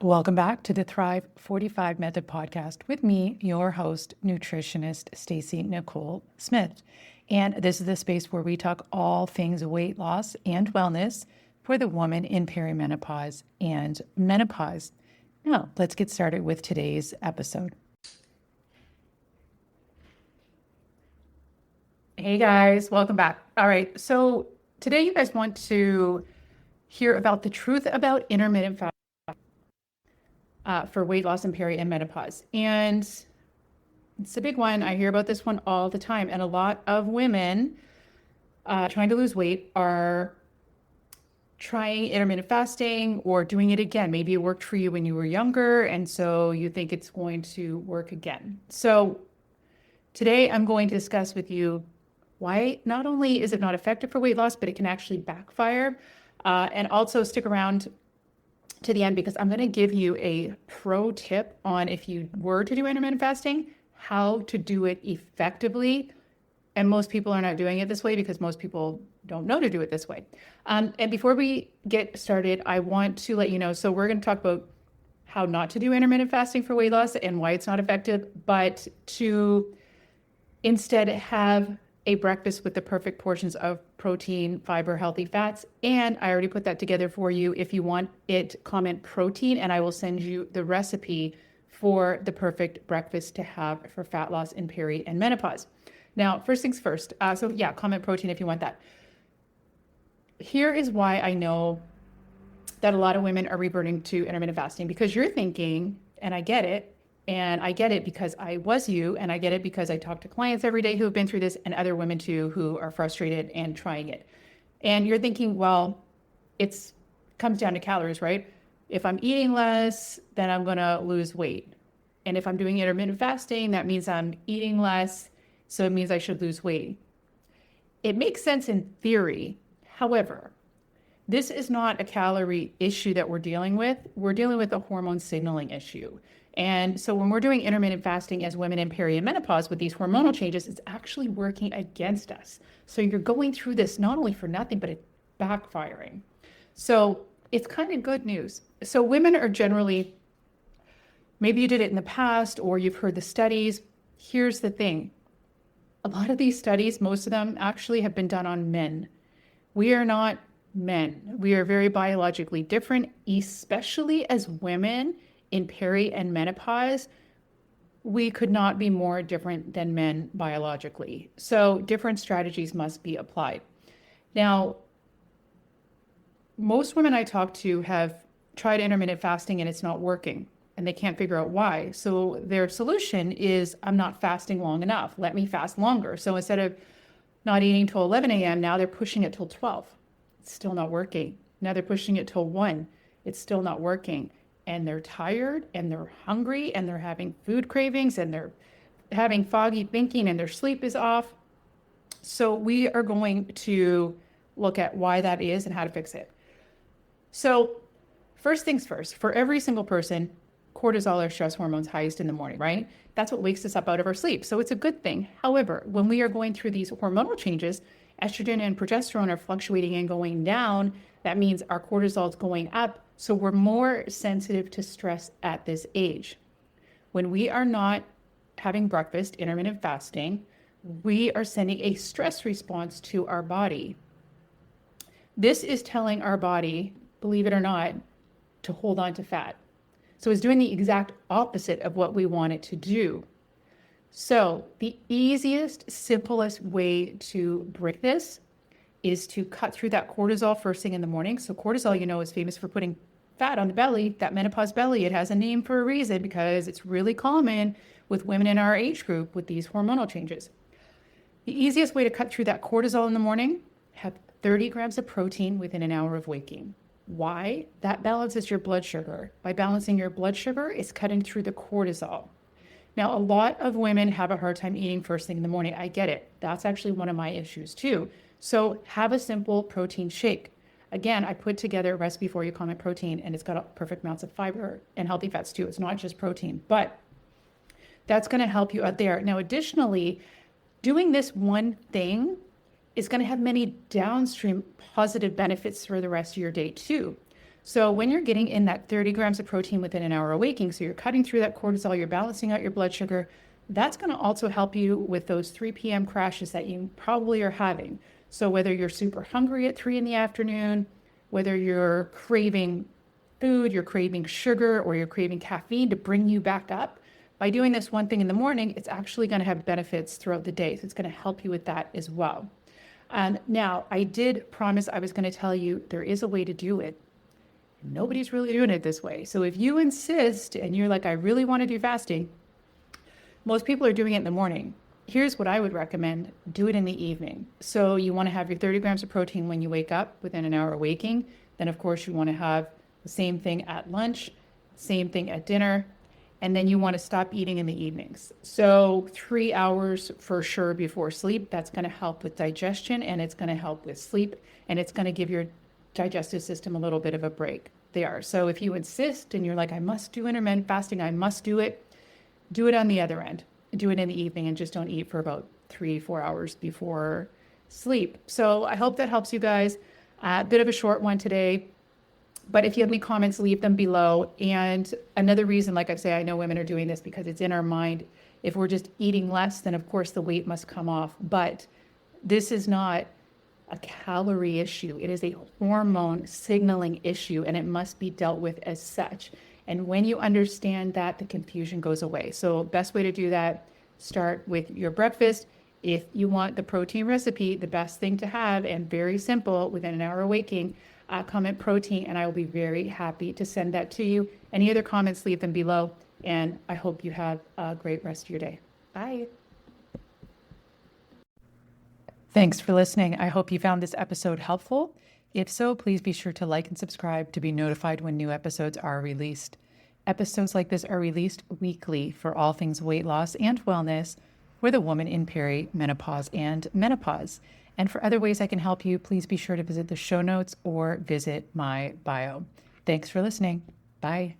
Welcome back to the Thrive 45 Method podcast with me, your host, nutritionist Stacey Nicole Smith. And this is the space where we talk all things weight loss and wellness for the woman in perimenopause and menopause. Now, let's get started with today's episode. Hey guys, welcome back. All right, so today you guys want to hear about the truth about intermittent fasting for weight loss and perimenopause. And it's a big one. I hear about this one all the time. And a lot of women trying to lose weight are trying intermittent fasting or doing it again. Maybe it worked for you when you were younger, and so you think it's going to work again. So today I'm going to discuss with you why not only is it not effective for weight loss, but it can actually backfire. And also stick around to the end because I'm going to give you a pro tip on if you were to do intermittent fasting, how to do it effectively. And most people are not doing it this way because most people don't know to do it this way. And before we get started, I want to let you know, so we're going to talk about how not to do intermittent fasting for weight loss and why it's not effective, but to instead have a breakfast with the perfect portions of protein, fiber, healthy fats. And I already put that together for you. If you want it, comment protein, and I will send you the recipe for the perfect breakfast to have for fat loss in peri and menopause. Now, first things first. Comment protein if you want that. Here is why I know that a lot of women are reverting to intermittent fasting, because you're thinking, and I get it, and I get it because I was you, and I get it because I talk to clients every day who have been through this and other women too who are frustrated and trying it. And you're thinking, well, it comes down to calories, right? If I'm eating less, then I'm going to lose weight. And if I'm doing intermittent fasting, that means I'm eating less, so it means I should lose weight. It makes sense in theory. However, this is not a calorie issue that we're dealing with. We're dealing with a hormone signaling issue. And so when we're doing intermittent fasting as women in perimenopause with these hormonal changes, it's actually working against us. So you're going through this not only for nothing, but it's backfiring. So it's kind of good news. So women are generally, maybe you did it in the past or you've heard the studies. Here's the thing. A lot of these studies, most of them actually have been done on men. We are not men. We are very biologically different, especially as women in peri and menopause. We could not be more different than men biologically. So different strategies must be applied. Now, most women I talk to have tried intermittent fasting and it's not working and they can't figure out why. So their solution is, I'm not fasting long enough. Let me fast longer. So instead of not eating till 11 a.m., now they're pushing it till 12. It's still not working. Now they're pushing it till 1. It's still not working. And they're tired and they're hungry and they're having food cravings and they're having foggy thinking and their sleep is off. So we are going to look at why that is and how to fix it. So first things first, for every single person, cortisol or stress hormones highest in the morning, right? That's what wakes us up out of our sleep. So it's a good thing. However, when we are going through these hormonal changes, estrogen and progesterone are fluctuating and going down. That means our cortisol is going up. So we're more sensitive to stress at this age. When we are not having breakfast, intermittent fasting, we are sending a stress response to our body. This is telling our body, believe it or not, to hold on to fat. So it's doing the exact opposite of what we want it to do. So the easiest, simplest way to break this is to cut through that cortisol first thing in the morning. So cortisol, is famous for putting fat on the belly, that menopause belly. It has a name for a reason because it's really common with women in our age group with these hormonal changes. The easiest way to cut through that cortisol in the morning, have 30 grams of protein within an hour of waking. Why? That balances your blood sugar. By balancing your blood sugar, it's cutting through the cortisol. Now, a lot of women have a hard time eating first thing in the morning. I get it. That's actually one of my issues too. So have a simple protein shake. Again, I put together a recipe for you, comment protein, and it's got perfect amounts of fiber and healthy fats too. It's not just protein, but that's going to help you out there. Now, additionally, doing this one thing is going to have many downstream positive benefits for the rest of your day too. So when you're getting in that 30 grams of protein within an hour of waking, so you're cutting through that cortisol, you're balancing out your blood sugar, that's going to also help you with those 3 p.m. crashes that you probably are having. So whether you're super hungry at 3 in the afternoon, whether you're craving food, you're craving sugar, or you're craving caffeine to bring you back up, by doing this one thing in the morning, it's actually going to have benefits throughout the day. So it's going to help you with that as well. Now, I did promise I was going to tell you there is a way to do it. Nobody's really doing it this way. So if you insist and you're like, I really want to do fasting, most people are doing it in the morning. Here's what I would recommend. Do it in the evening. So you want to have your 30 grams of protein when you wake up within an hour of waking. Then, of course, you want to have the same thing at lunch, same thing at dinner, and then you want to stop eating in the evenings. So 3 hours for sure before sleep. That's going to help with digestion, and it's going to help with sleep, and it's going to give your digestive system a little bit of a break there. So if you insist and you're like, I must do intermittent fasting, I must do it on the other end. Do it in the evening and just don't eat for about 3-4 hours before sleep. So I hope that helps you guys. A bit of a short one today, but if you have any comments, leave them below. And another reason, like I say, I know women are doing this because it's in our mind. If we're just eating less, then of course the weight must come off. But this is not a calorie issue. It is a hormone signaling issue, and it must be dealt with as such. And when you understand that, the confusion goes away. So best way to do that, start with your breakfast. If you want the protein recipe, the best thing to have, and very simple, within an hour of waking, comment protein, and I will be very happy to send that to you. Any other comments, leave them below. And I hope you have a great rest of your day. Bye. Thanks for listening. I hope you found this episode helpful. If so, please be sure to like and subscribe to be notified when new episodes are released. Episodes like this are released weekly for all things weight loss and wellness for the woman in perimenopause and menopause. And for other ways I can help you, please be sure to visit the show notes or visit my bio. Thanks for listening. Bye.